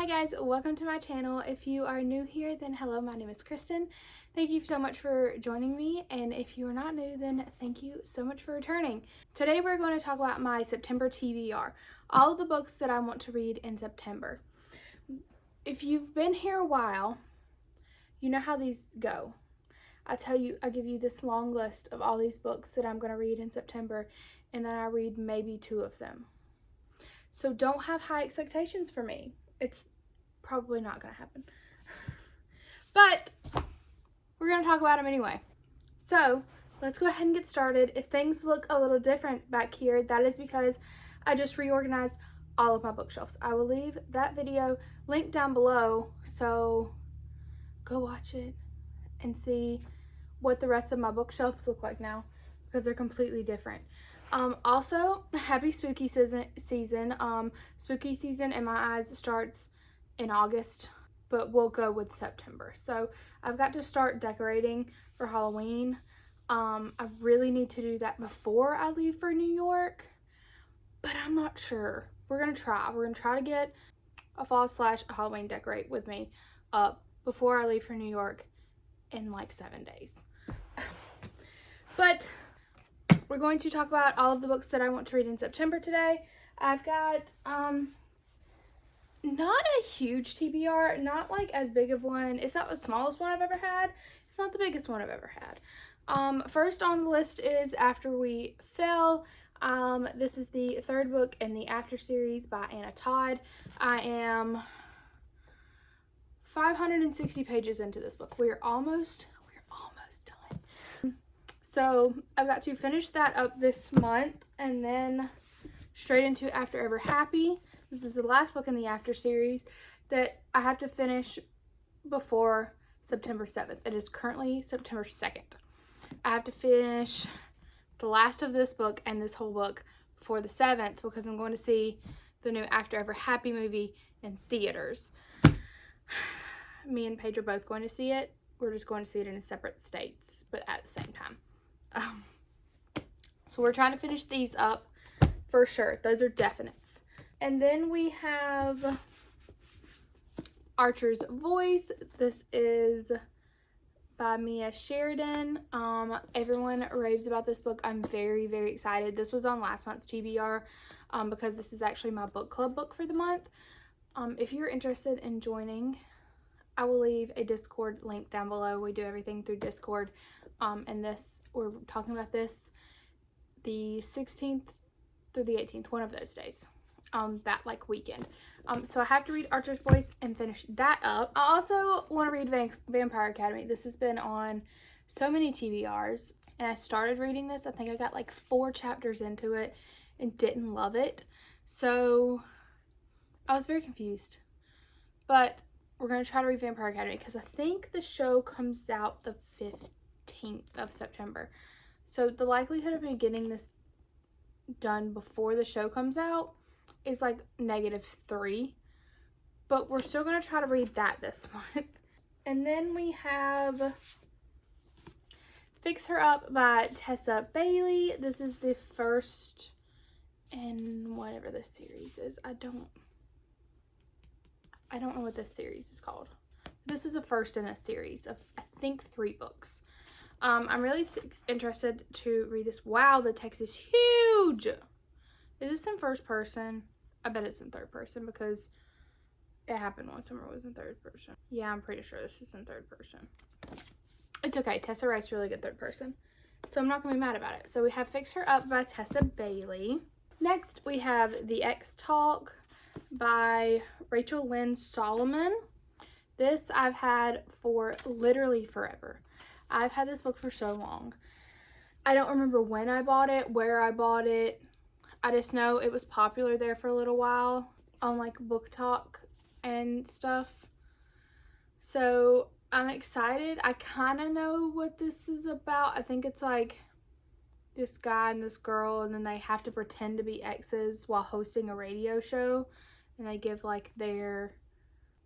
Hi guys, welcome to my channel. If you are new here, then hello, my name is Kristen. Thank you so much for joining me, and if you are not new, then thank you so much for returning. Today we're going to talk about my September TBR, all of the books that I want to read in September. If you've been here a while, you know how these go. I give you this long list of all these books that I'm going to read in September, and then I read maybe 2 of them. So don't have high expectations for me. It's probably not going to happen. But we're going to talk about them anyway. So let's go ahead and get started. If things look a little different back here, that is because I just reorganized all of my bookshelves. I will leave that video linked down below, so go watch it and see what the rest of my bookshelves look like now, because they're completely different. Also, happy spooky season. Spooky season in my eyes starts in August, but we'll go with September. So I've got to start decorating for Halloween. I really need to do that before I leave for New York, but I'm not sure. We're gonna try. We're gonna try to get a fall/Halloween decorate with me up before I leave for New York in like 7 days. But we're going to talk about all of the books that I want to read in September today. I've got not a huge TBR, not like as big of one. It's not the smallest one I've ever had. It's not the biggest one I've ever had. First on the list is After We Fell. This is the 3rd book in the After series by Anna Todd. I am 560 pages into this book. We're almost done. So I've got to finish that up this month and then straight into After Ever Happy. This is the last book in the After series that I have to finish before September 7th. It is currently September 2nd. I have to finish the last of this book and this whole book before the 7th because I'm going to see the new After Ever Happy movie in theaters. Me and Paige are both going to see it. We're just going to see it in separate states, but at the same time. So we're trying to finish these up for sure. Those are definites. And then we have Archer's Voice. This is by Mia Sheridan. Everyone raves about this book. I'm very, very excited. This was on last month's TBR because this is actually my book club book for the month. If you're interested in joining, I will leave a Discord link down below. We do everything through Discord. And we're talking about this the 16th through the 18th, one of those days. That like weekend. So I have to read Archer's Voice and finish that up. I also want to read Vampire Academy. This has been on so many TBRs, and I started reading this. I think I got like 4 chapters into it and didn't love it. So I was very confused. But we're going to try to read Vampire Academy because I think the show comes out the 15th of September. So the likelihood of me getting this done before the show comes out is like -3, but we're still going to try to read that this month. And then we have Fix Her Up by Tessa Bailey. This is the first in whatever this series is. I don't know what this series is called. This is a first in a series of, I think, 3 books. I'm really interested to read this. Wow, the text is huge. Is this in first person? I bet it's in 3rd person because it happened one summer it was in 3rd person. Yeah, I'm pretty sure this is in 3rd person. It's okay. Tessa writes really good 3rd person, so I'm not going to be mad about it. So we have Fix Her Up by Tessa Bailey. Next, we have The X Talk by Rachel Lynn Solomon. This I've had for literally forever. I've had this book for so long. I don't remember when I bought it, where I bought it. I just know it was popular there for a little while on like Book Talk and stuff. So I'm excited. I kind of know what this is about. I think it's like this guy and this girl, and then they have to pretend to be exes while hosting a radio show, and they give like their,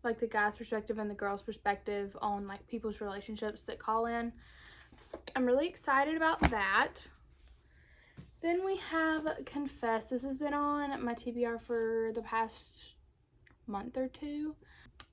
like the guy's perspective and the girl's perspective on like people's relationships that call in. I'm really excited about that. Then we have Confess. This has been on my TBR for the past month or two.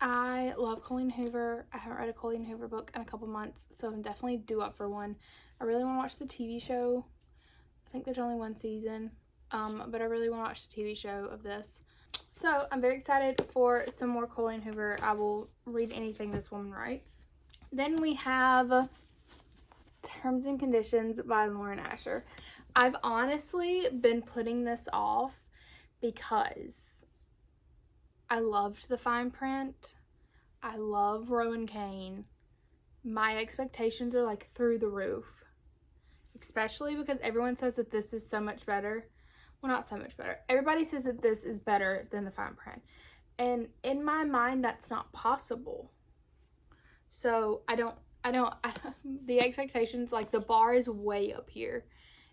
I love Colleen Hoover. I haven't read a Colleen Hoover book in a couple months, so I'm definitely due up for one. I really want to watch the TV show. I think there's only one season, but I really want to watch the TV show of this. So I'm very excited for some more Colleen Hoover. I will read anything this woman writes. Then we have Terms and Conditions by Lauren Asher. I've honestly been putting this off because I loved the fine print. I love Rowan Kane. My expectations are like through the roof, especially because everyone says that this is so much better. Well, not so much better. Everybody says that this is better than the fine print. And in my mind, that's not possible. So I don't, the expectations, like the bar is way up here.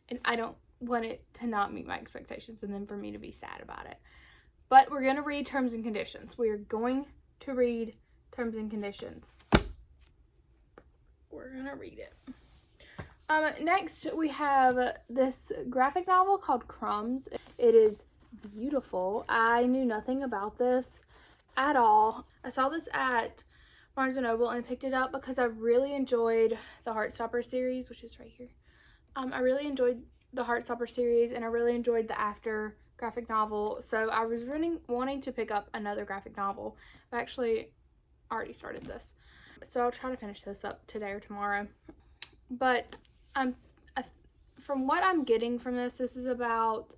And I don't want it to not meet my expectations and then for me to be sad about it. But we're going to read Terms and Conditions. We are going to read Terms and Conditions. We're going to read it. Next, we have this graphic novel called Crumbs. It is beautiful. I knew nothing about this at all. I saw this at Barnes & Noble and picked it up because I really enjoyed the Heartstopper series, which is right here. I really enjoyed the Heartstopper series, and I really enjoyed the After graphic novel, so I was wanting to pick up another graphic novel. I've actually already started this, so I'll try to finish this up today or tomorrow. But from what I'm getting from this is about,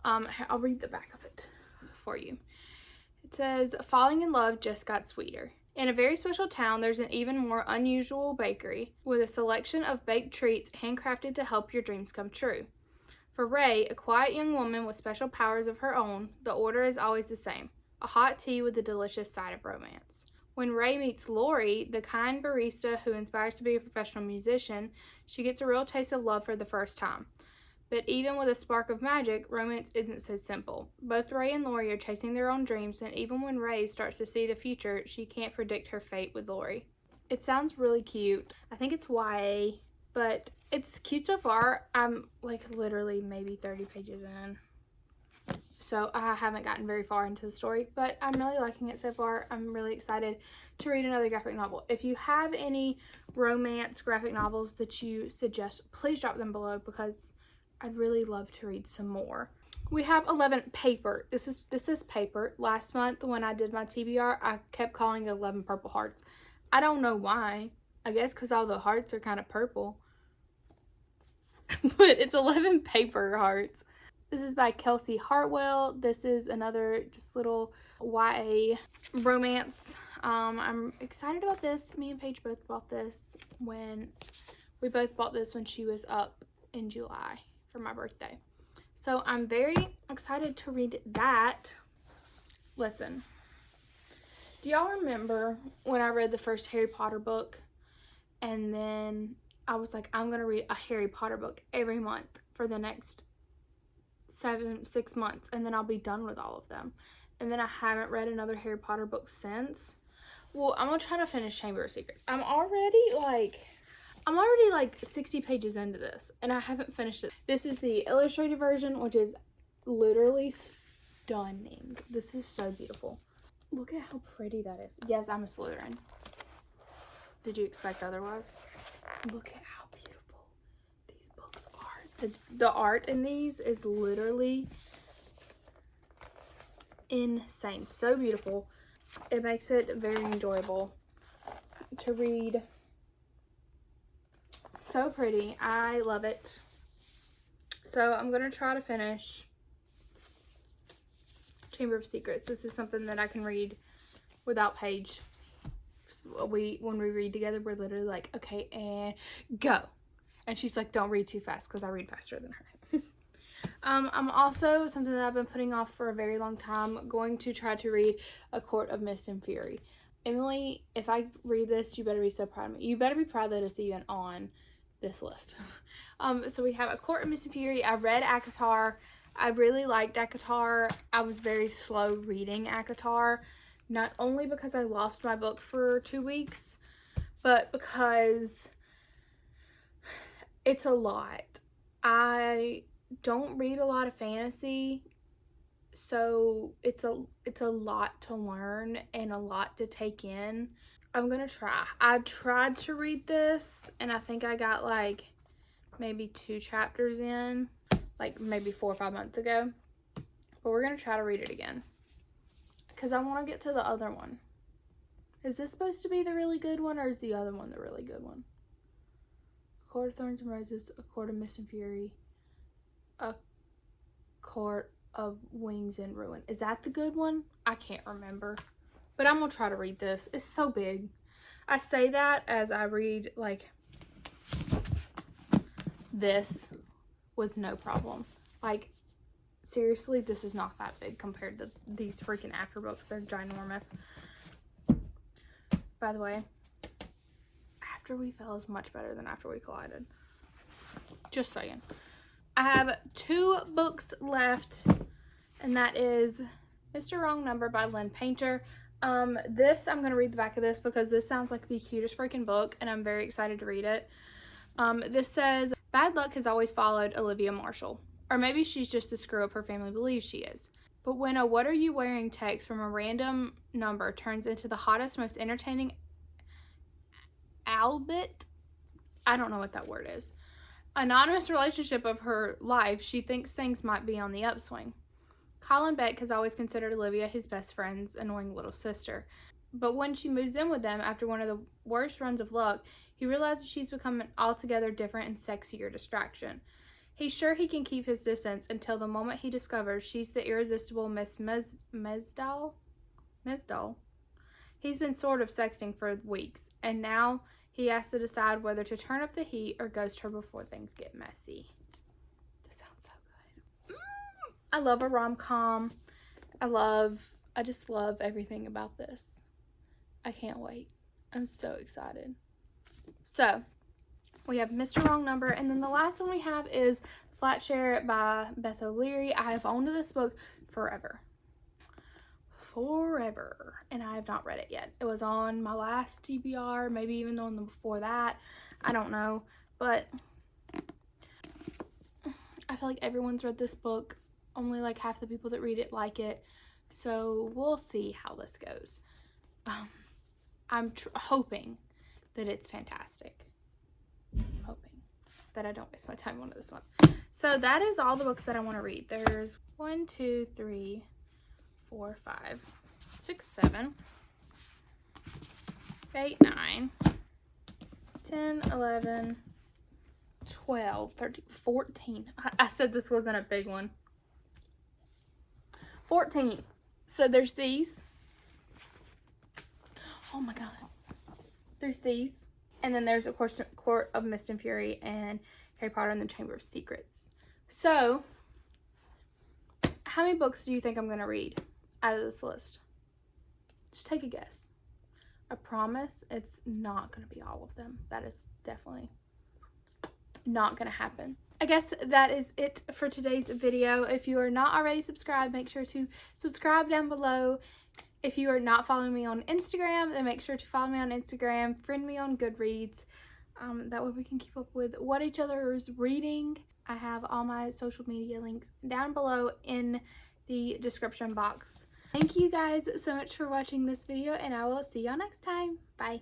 I'll read the back of it for you. It says, falling in love just got sweeter. In a very special town, there's an even more unusual bakery with a selection of baked treats handcrafted to help your dreams come true. For Ray, a quiet young woman with special powers of her own, the order is always the same: a hot tea with a delicious side of romance. When Ray meets Lori, the kind barista who inspires to be a professional musician, she gets a real taste of love for the first time. But even with a spark of magic, romance isn't so simple. Both Ray and Lori are chasing their own dreams, and even when Ray starts to see the future, she can't predict her fate with Lori. It sounds really cute. I think it's YA, but it's cute so far. I'm like literally maybe 30 pages in. So I haven't gotten very far into the story, but I'm really liking it so far. I'm really excited to read another graphic novel. If you have any romance graphic novels that you suggest, please drop them below because I'd really love to read some more. We have 11 Paper. This is Paper. Last month when I did my TBR, I kept calling it 11 Purple Hearts. I don't know why. I guess because all the hearts are kind of purple. But it's 11 Paper Hearts. This is by Kelsey Hartwell. This is another just little YA romance. I'm excited about this. Me and Paige both bought this when she was up in July for my birthday. So I'm very excited to read that. Listen, do y'all remember when I read the first Harry Potter book and then I was like, I'm gonna read a Harry Potter book every month for the next 6 months and then I'll be done with all of them, and then I haven't read another Harry Potter book since. Well, I'm gonna try to finish Chamber of Secrets. I'm already like 60 pages into this and I haven't finished it. This is the illustrated version, which is literally stunning. This is so beautiful. Look at how pretty that is. Yes, I'm a Slytherin. Did you expect otherwise? Look at how beautiful these books are. The art in these is literally insane. So beautiful. It makes it very enjoyable to read. So pretty. I love it. So I'm going to try to finish Chamber of Secrets. This is something that I can read without Paige. When we read together, we're literally like, okay, and go. And she's like, don't read too fast because I read faster than her. I'm also, something that I've been putting off for a very long time, going to try to read A Court of Mist and Fury. Emily, if I read this, you better be so proud of me. You better be proud that it's even on this list. So we have A Court of Mist and Fury. I read ACOTAR. I really liked ACOTAR. I was very slow reading ACOTAR. Not only because I lost my book for 2 weeks, but because it's a lot. I don't read a lot of fantasy, so it's a lot to learn and a lot to take in. I'm gonna try. I tried to read this and I think I got like maybe 2 chapters in, like maybe 4 or 5 months ago, but we're gonna try to read it again because I want to get to the other one. Is this supposed to be the really good one, or is the other one the really good one? A Court of Thorns and Roses, A Court of Mist and Fury, A Court of Wings and Ruin. Is that the good one? I can't remember, but I'm gonna try to read this. It's so big. I say that as I read like this with no problem. Like, seriously, this is not that big compared to these freaking after books. They're ginormous. By the way, After We Fell is much better than After We Collided. Just saying. I have 2 books left, and that is Mr. Wrong Number by Lynn Painter. This, I'm going to read the back of this because this sounds like the cutest freaking book, and I'm very excited to read it. This says, bad luck has always followed Olivia Marshall. Or maybe she's just the screw up her family believes she is. But when a "what are you wearing" text from a random number turns into the hottest, most entertaining albeit, I don't know what that word is, anonymous relationship of her life, she thinks things might be on the upswing. Colin Beck has always considered Olivia his best friend's annoying little sister. But when she moves in with them after one of the worst runs of luck, he realizes she's become an altogether different and sexier distraction. He's sure he can keep his distance until the moment he discovers she's the irresistible Miss Mesdal. He's been sort of sexting for weeks, and now he has to decide whether to turn up the heat or ghost her before things get messy. This sounds so good. I love a rom-com. I just love everything about this. I can't wait. I'm so excited. So, we have Mr. Wrong Number, and then the last one we have is Flatshare by Beth O'Leary. I have owned this book forever, and I have not read it yet. It was on my last TBR, maybe even on the before that. I don't know, but I feel like everyone's read this book. Only like half the people that read it like it, so we'll see how this goes. I'm hoping that it's fantastic. Hoping that I don't waste my time on this one. So that is all the books that I want to read. There's 1, 2, 3, 4, 5, 6, 7, 8, 9, 10, 11, 12, 13, 14. I said this wasn't a big one. 14. So there's these. Oh my god. There's these. And then there's, of course, Court of Mist and Fury and Harry Potter and the Chamber of Secrets. So, how many books do you think I'm going to read out of this list? Just take a guess. I promise it's not going to be all of them. That is definitely not going to happen. I guess that is it for today's video. If you are not already subscribed, make sure to subscribe down below. If you are not following me on Instagram, then make sure to follow me on Instagram, friend me on Goodreads. That way we can keep up with what each other is reading. I have all my social media links down below in the description box. Thank you guys so much for watching this video, and I will see y'all next time. Bye.